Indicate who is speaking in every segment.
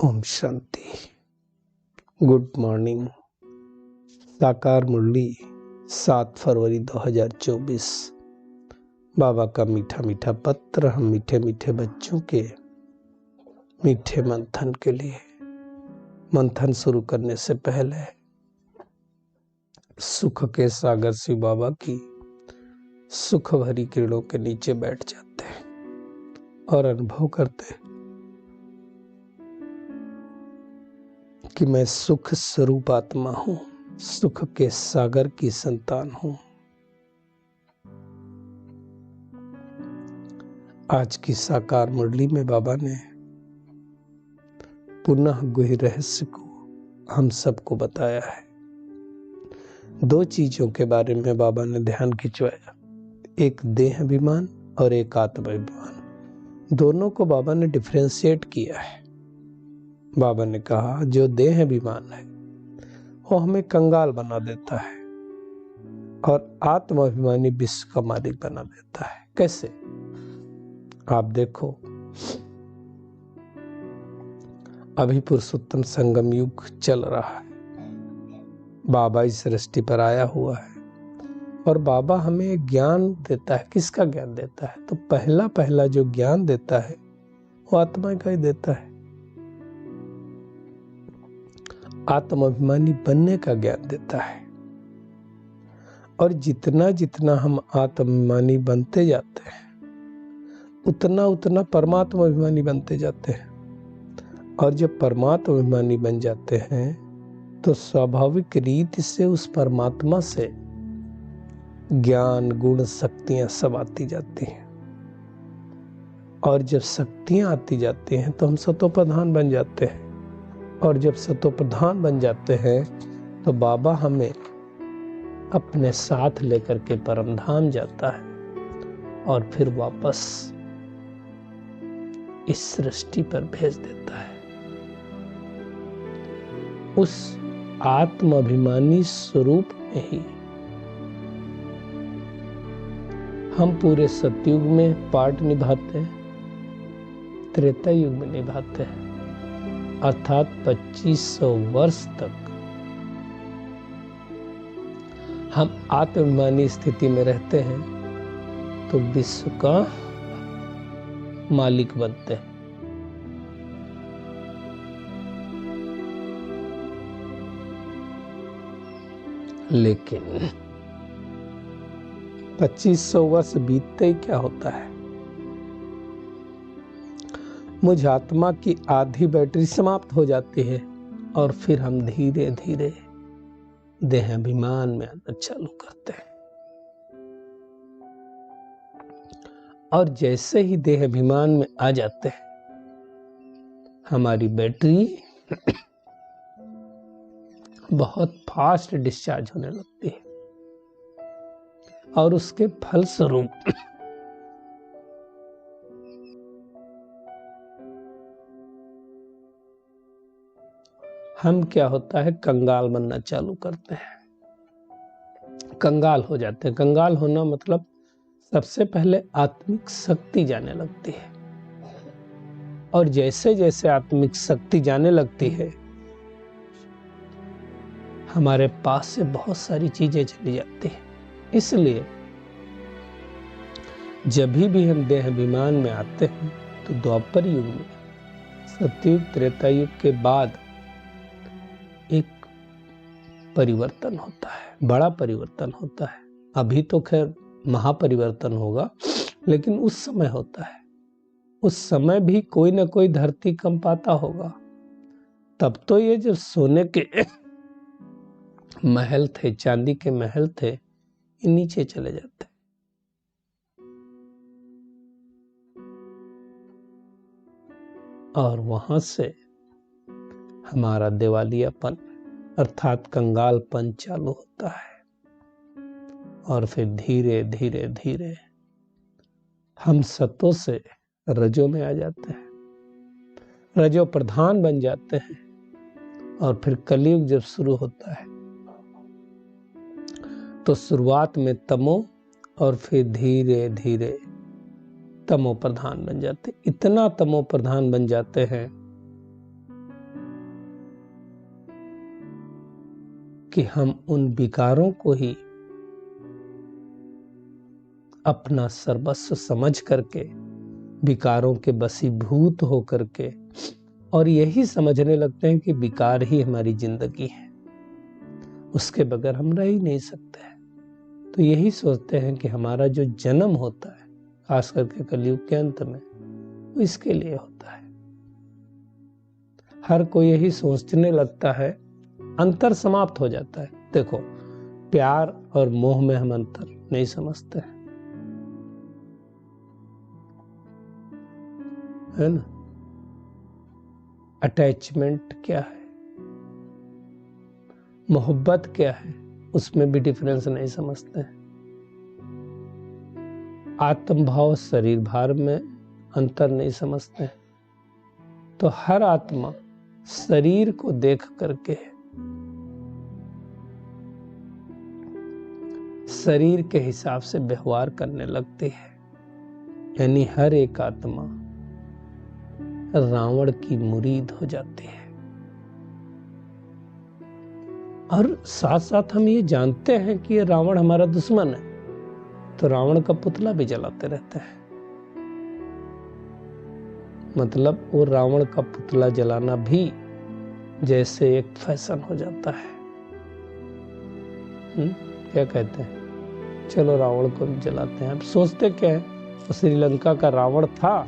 Speaker 1: Om Shanti. Good morning. साकार मुरली 7 फरवरी 2024। बाबा का मीठा मीठा पत्र हम मीठे मीठे बच्चों के मीठे मंथन के लिए। मंथन शुरू करने से पहले सुख के सागर शिव बाबा की सुख भरी किरणों के नीचे बैठ जाते हैं और अनुभव करते हैं कि मैं सुख स्वरूप आत्मा हूं, सुख के सागर की संतान हूं। आज की साकार मुरली में बाबा ने पुनः गुह्य रहस्य को हम सबको बताया है। 2 चीजों के बारे में बाबा ने ध्यान खिंचवाया, एक देह अभिमान और एक आत्म अभिमान। दोनों को बाबा ने डिफरेंशिएट किया है। बाबा ने कहा जो देह अभिमान है वो हमें कंगाल बना देता है और आत्म अभिमानी विश्व का मालिक बना देता है। कैसे? आप देखो, अभी पुरुषोत्तम संगम युग चल रहा है। बाबा इस सृष्टि पर आया हुआ है और बाबा हमें ज्ञान देता है। किसका ज्ञान देता है? तो पहला जो ज्ञान देता है वो आत्मा का ही देता है। आत्म अभिमानी बनने का ज्ञान देता है और जितना जितना हम आत्माभिमानी बनते जाते हैं उतना उतना परमात्मा अभिमानी बनते जाते हैं। और जब परमात्मा अभिमानी बन जाते हैं तो स्वाभाविक रीति से उस परमात्मा से ज्ञान गुण शक्तियां सब आती जाती हैं। और जब शक्तियां आती जाती हैं तो हम सतोप्रधान बन जाते हैं। और जब सतोप्रधान बन जाते हैं तो बाबा हमें अपने साथ लेकर के परमधाम जाता है और फिर वापस इस सृष्टि पर भेज देता है। उस आत्म अभिमानी स्वरूप में ही हम पूरे सतयुग में पार्ट निभाते हैं, त्रेता युग में निभाते हैं, अर्थात 2500 वर्ष तक हम आत्माभिमानी स्थिति में रहते हैं तो विश्व का मालिक बनते हैं। लेकिन 2500 वर्ष बीतते ही क्या होता है? मुझ आत्मा की आधी बैटरी समाप्त हो जाती है और फिर हम धीरे धीरे देह अभिमान में आना चालू करते हैं। और जैसे ही देह अभिमान में आ जाते हैं हमारी बैटरी बहुत फास्ट डिस्चार्ज होने लगती है और उसके फलस्वरूप हम क्या होता है, कंगाल बनना चालू करते हैं, कंगाल हो जाते हैं। कंगाल होना मतलब सबसे पहले आत्मिक शक्ति जाने लगती है और जैसे जैसे आत्मिक शक्ति जाने लगती है हमारे पास से बहुत सारी चीजें चली जाती हैं। इसलिए जब भी हम देह अभिमान में आते हैं तो द्वापर युग में, सतयुग त्रेता युग के बाद एक परिवर्तन होता है, बड़ा परिवर्तन होता है। अभी तो खैर महापरिवर्तन होगा, लेकिन उस समय होता है। उस समय भी कोई ना कोई धरती कंप आता होगा। तब तो ये जो सोने के महल थे, चांदी के महल थे, ये नीचे चले जाते। और वहां से हमारा दिवालियापन अर्थात कंगालपन चालू होता है और फिर धीरे धीरे धीरे हम सतों से रजो में आ जाते हैं, रजो प्रधान बन जाते हैं। और फिर कलयुग जब शुरू होता है तो शुरुआत में तमो और फिर धीरे धीरे तमो प्रधान बन जाते। इतना तमो प्रधान बन जाते हैं कि हम उन विकारों को ही अपना सर्वस्व समझ करके, विकारों के बसीभूत होकर के, और यही समझने लगते हैं कि विकार ही हमारी जिंदगी है, उसके बगैर हम रह ही नहीं सकते हैं। तो यही सोचते हैं कि हमारा जो जन्म होता है, खास करके कलयुग के अंत में, वो इसके लिए होता है। हर कोई यही सोचने लगता है, अंतर समाप्त हो जाता है। देखो, प्यार और मोह में हम अंतर नहीं समझते हैं, है ना। अटैचमेंट क्या है, मोहब्बत क्या है, उसमें भी डिफरेंस नहीं समझते हैं। आत्म भाव शरीर भार में अंतर नहीं समझते हैं। तो हर आत्मा शरीर को देख करके शरीर के हिसाब से व्यवहार करने लगती है। यानी हर एक आत्मा रावण की मुरीद हो जाती है। और साथ साथ हम ये जानते हैं कि ये रावण हमारा दुश्मन है, तो रावण का पुतला भी जलाते रहते हैं। मतलब वो रावण का पुतला जलाना भी जैसे एक फैशन हो जाता है। क्या कहते हैं, चलो रावण को जलाते हैं। अब सोचते क्या है, वो श्रीलंका का रावण था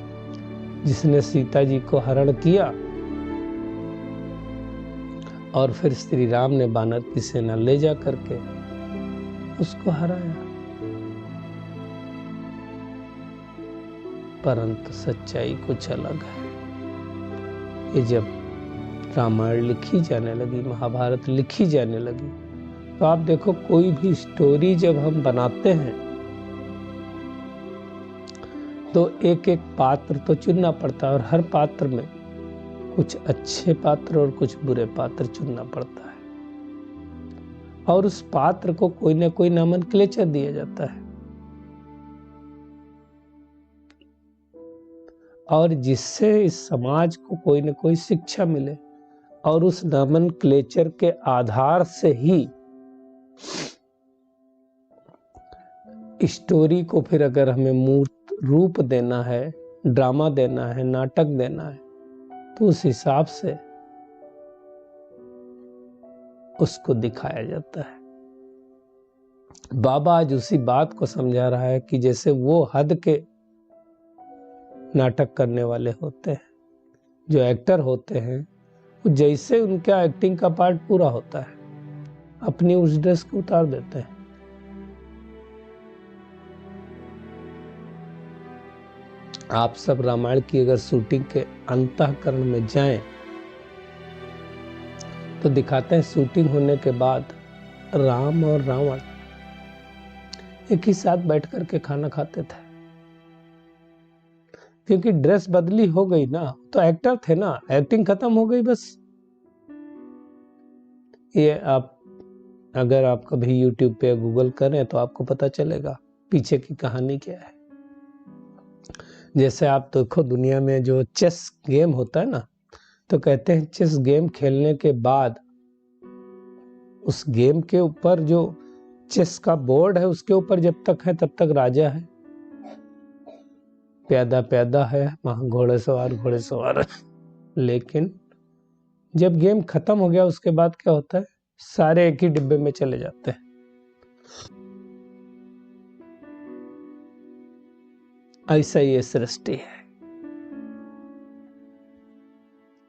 Speaker 1: जिसने सीता जी को हरण किया और फिर श्री राम ने बानर की सेना ले जा करके उसको हराया। परंतु सच्चाई कुछ अलग है। ये जब रामायण लिखी जाने लगी, महाभारत लिखी जाने लगी, तो आप देखो, कोई भी स्टोरी जब हम बनाते हैं तो एक एक पात्र तो चुनना पड़ता है, और हर पात्र में कुछ अच्छे पात्र और कुछ बुरे पात्र चुनना पड़ता है, और उस पात्र को कोई ना कोई नामनक्लेचर दिया जाता है, और जिससे इस समाज को कोई ना कोई शिक्षा मिले। और उस नामनक्लेचर के आधार से ही स्टोरी को फिर अगर हमें मूर्त रूप देना है, ड्रामा देना है, नाटक देना है, तो उस हिसाब से उसको दिखाया जाता है। बाबा आज उसी बात को समझा रहा है कि जैसे वो हद के नाटक करने वाले होते हैं, जो एक्टर होते हैं, वो जैसे उनका एक्टिंग का पार्ट पूरा होता है, अपनी उस ड्रेस को उतार देते हैं। आप सब रामायण की अगर शूटिंग के अंतःकरण में जाएं तो दिखाते हैं शूटिंग होने के बाद राम और रावण एक ही साथ बैठ करके खाना खाते थे, क्योंकि ड्रेस बदली हो गई ना, तो एक्टर थे ना, एक्टिंग खत्म हो गई बस। ये आप अगर आप कभी YouTube पे गूगल करें तो आपको पता चलेगा पीछे की कहानी क्या है। जैसे आप देखो, दुनिया में जो चेस गेम होता है ना, तो कहते हैं चेस गेम खेलने के बाद उस गेम के ऊपर जो चेस का बोर्ड है, उसके ऊपर जब तक है तब तक राजा है, प्यादा प्यादा है, वहां घोड़े सवार है। लेकिन जब गेम खत्म हो गया, उसके बाद क्या होता है, सारे एक ही डिब्बे में चले जाते हैं। ऐसा ये सृष्टि है।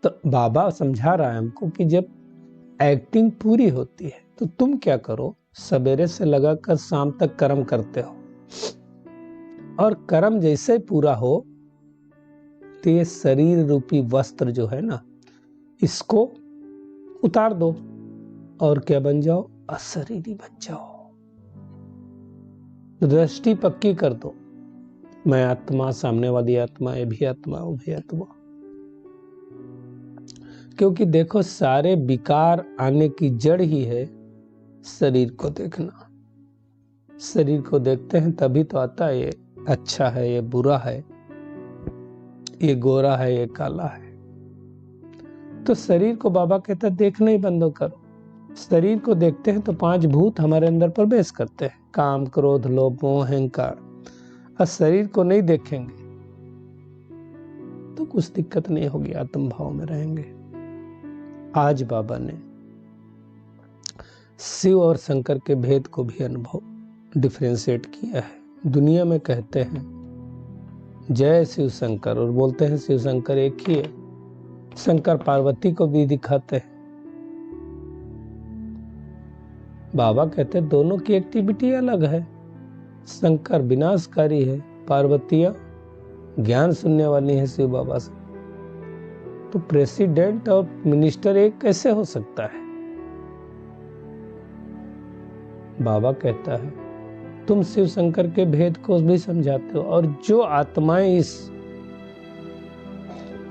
Speaker 1: तो बाबा समझा रहा है हमको कि जब एक्टिंग पूरी होती है तो तुम क्या करो, सवेरे से लगाकर शाम तक कर्म करते हो, और कर्म जैसे पूरा हो तो ये शरीर रूपी वस्त्र जो है ना, इसको उतार दो और क्या बन जाओ, अशरीरी बन जाओ। दृष्टि पक्की कर दो, मैं आत्मा, सामने वाली आत्मा, ये भी आत्मा, वो भी आत्मा। क्योंकि देखो, सारे विकार आने की जड़ ही है शरीर को देखना। शरीर को देखते हैं तभी तो आता है, ये अच्छा है, ये बुरा है, ये गोरा है, ये काला है। तो शरीर को बाबा कहता है देखना ही बंद करो, शरीर को देखते हैं तो 5 भूत हमारे अंदर प्रवेश करते हैं, काम, क्रोध, लोभ, मोह, अहंकार। और शरीर को नहीं देखेंगे तो कुछ दिक्कत नहीं होगी, आत्म भाव में रहेंगे। आज बाबा ने शिव और शंकर के भेद को भी अनुभव डिफरेंशिएट किया है। दुनिया में कहते हैं जय शिव शंकर और बोलते हैं शिव शंकर एक ही है। शंकर पार्वती को भी दिखाते हैं। बाबा कहते हैं दोनों की एक्टिविटी अलग है। शंकर विनाशकारी है, पार्वतियां ज्ञान सुनने वाली है शिव बाबा से। तो प्रेसिडेंट और मिनिस्टर एक कैसे हो सकता है? बाबा कहता है तुम शिव शंकर के भेद को भी समझाते हो, और जो आत्माएं इस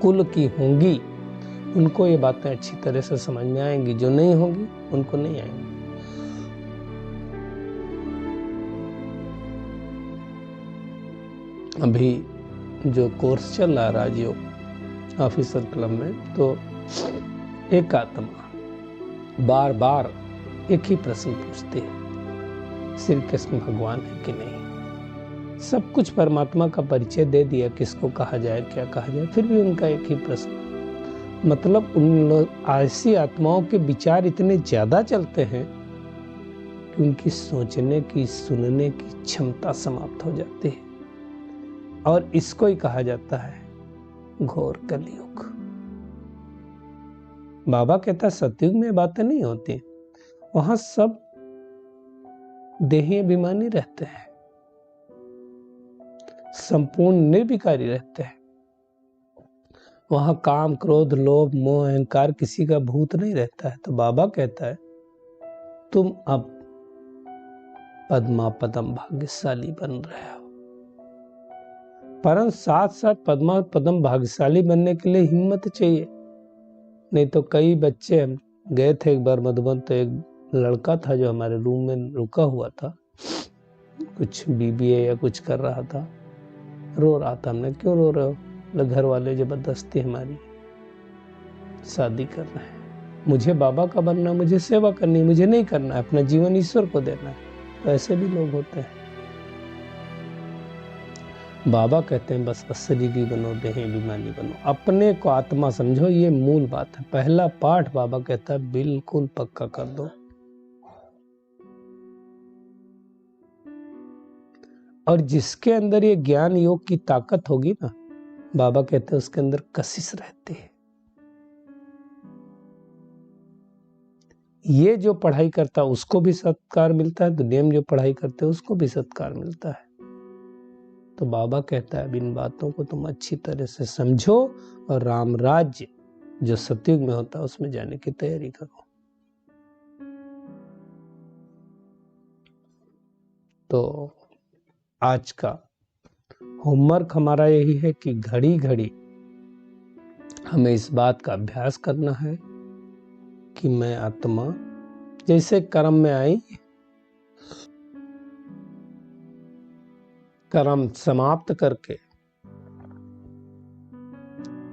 Speaker 1: कुल की होंगी उनको ये बातें अच्छी तरह से समझ में आएंगी, जो नहीं होंगी उनको नहीं आएंगी। अभी जो कोर्स चल रहा है राजयोग ऑफिसर क्लब में, तो एक आत्मा बार बार एक ही प्रश्न पूछती है, श्री कृष्ण भगवान है कि नहीं। सब कुछ परमात्मा का परिचय दे दिया, किसको कहा जाए, क्या कहा जाए, फिर भी उनका एक ही प्रश्न। मतलब उन ऐसी आत्माओं के विचार इतने ज्यादा चलते हैं कि उनकी सोचने की, सुनने की क्षमता समाप्त हो जाती है। और इसको ही कहा जाता है घोर कलयुग। बाबा कहता है सतयुग में बातें नहीं होती, वहां सब देही अभिमानी रहते हैं, संपूर्ण निर्विकारी रहते हैं। वहां काम, क्रोध, लोभ, मोह, अहंकार किसी का भूत नहीं रहता है। तो बाबा कहता है तुम अब पद्मा पदम भाग्यशाली बन रहे हो, परंतु साथ साथ पद्मा पदम भाग्यशाली बनने के लिए हिम्मत चाहिए। नहीं तो कई बच्चे, हम गए थे एक बार मधुबन, तो एक लड़का था जो हमारे रूम में रुका हुआ था, कुछ बीबीए या कुछ कर रहा था, रो रहा था। हमने क्यों रो रहे हो? घर वाले जबरदस्ती हमारी शादी कर रहे हैं, मुझे बाबा का बनना, मुझे सेवा करनी, मुझे नहीं करना है, अपना जीवन ईश्वर को देना है। तो ऐसे भी लोग होते हैं। बाबा कहते हैं बस अशरीरी बनो, देही अभिमानी बनो, अपने को आत्मा समझो। ये मूल बात है। पहला पाठ बाबा कहता है बिल्कुल पक्का कर दो। और जिसके अंदर ये ज्ञान योग की ताकत होगी ना, बाबा कहते हैं उसके अंदर कशिश रहती है। ये जो पढ़ाई करता है उसको भी सत्कार मिलता है, दुनिया में जो पढ़ाई करते हैं उसको भी सत्कार मिलता है। तो बाबा कहता है इन बातों को तुम अच्छी तरह से समझो और राम राज्य जो सतयुग में होता है उसमें जाने की तैयारी करो। तो आज का होमवर्क हमारा यही है कि घड़ी घड़ी हमें इस बात का अभ्यास करना है कि मैं आत्मा जैसे कर्म में आई, कर्म समाप्त करके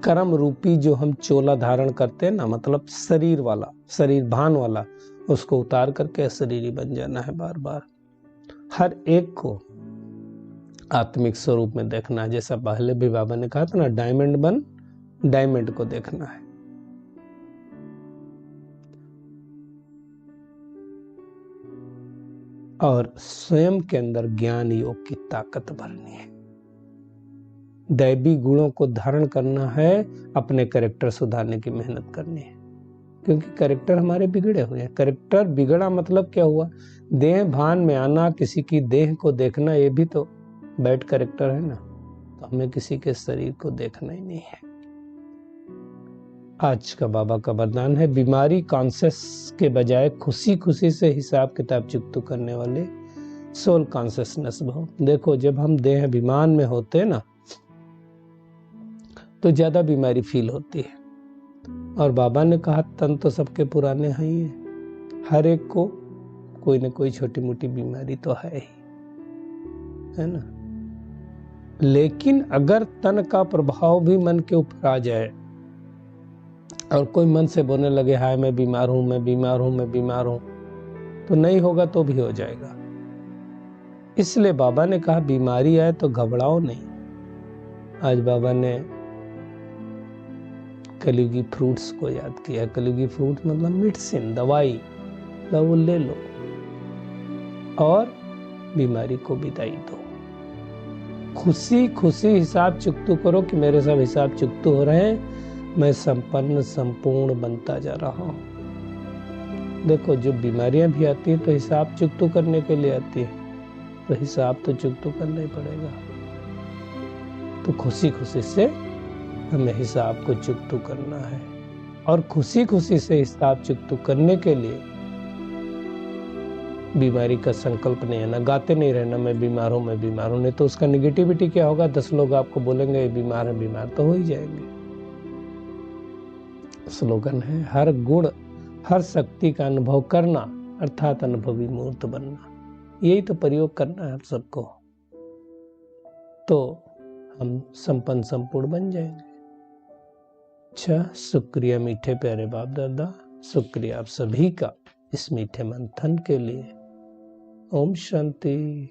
Speaker 1: कर्म रूपी जो हम चोला धारण करते हैं ना, मतलब शरीर वाला, शरीर भान वाला, उसको उतार करके अशरीरी बन जाना है। बार बार हर एक को आत्मिक स्वरूप में देखना है। जैसा पहले भी बाबा ने कहा था ना, डायमंड बन डायमंड को देखना है। और स्वयं के अंदर ज्ञान योग की ताकत भरनी है, दैवी गुणों को धारण करना है, अपने कैरेक्टर सुधारने की मेहनत करनी है। क्योंकि कैरेक्टर हमारे बिगड़े हुए हैं। कैरेक्टर बिगड़ा मतलब क्या हुआ? देह भान में आना, किसी की देह को देखना, ये भी तो बैड कैरेक्टर है ना। तो हमें किसी के शरीर को देखना ही नहीं है। आज का बाबा का वरदान है बीमारी कॉन्शियस के बजाय खुशी खुशी से हिसाब किताब चुकता करने वाले सोल कॉन्शियसनेस भाव। देखो जब हम देह अभिमान में होते हैं ना तो ज्यादा बीमारी फील होती है। और बाबा ने कहा तन तो सबके पुराने हैं ही है, हर एक को कोई न कोई छोटी मोटी बीमारी तो है ही, है ना। लेकिन अगर तन का प्रभाव भी मन के ऊपर आ जाए और कोई मन से बोलने लगे हाय मैं बीमार हूं, मैं बीमार हूं, मैं बीमार हूं, तो नहीं होगा तो भी हो जाएगा। इसलिए बाबा ने कहा बीमारी आए तो घबराओ नहीं। आज बाबा ने कलयुगी फ्रूट्स को याद किया। कलयुगी फ्रूट मतलब मेडिसिन, दवाई, वो ले लो और बीमारी को विदाई दो। खुशी खुशी हिसाब चुकतू करो कि मेरे सब हिसाब चुकतू हो रहे हैं, मैं संपन्न संपूर्ण बनता जा रहा हूं। देखो जो बीमारियां भी आती है तो हिसाब चुकतू करने के लिए आती है, तो हिसाब तो चुकतू करना ही पड़ेगा। तो खुशी खुशी से हमें हिसाब को चुकतू करना है, और खुशी खुशी से हिसाब चुकतू करने के लिए बीमारी का संकल्प नहीं है ना, गाते नहीं रहना मैं बीमार हूं, मैं बीमार हूं, नहीं तो उसका निगेटिविटी क्या होगा, 10 लोग आपको बोलेंगे बीमार है, बीमार तो हो ही जाएंगे। स्लोगन है हर गुण हर शक्ति का अनुभव करना, अर्थात अनुभवी मूर्त बनना। यही तो प्रयोग करना है हम सबको, तो हम संपन्न संपूर्ण बन जाएंगे। अच्छा, शुक्रिया मीठे प्यारे बाप दादा, शुक्रिया आप सभी का इस मीठे मंथन के लिए। ओम शांति।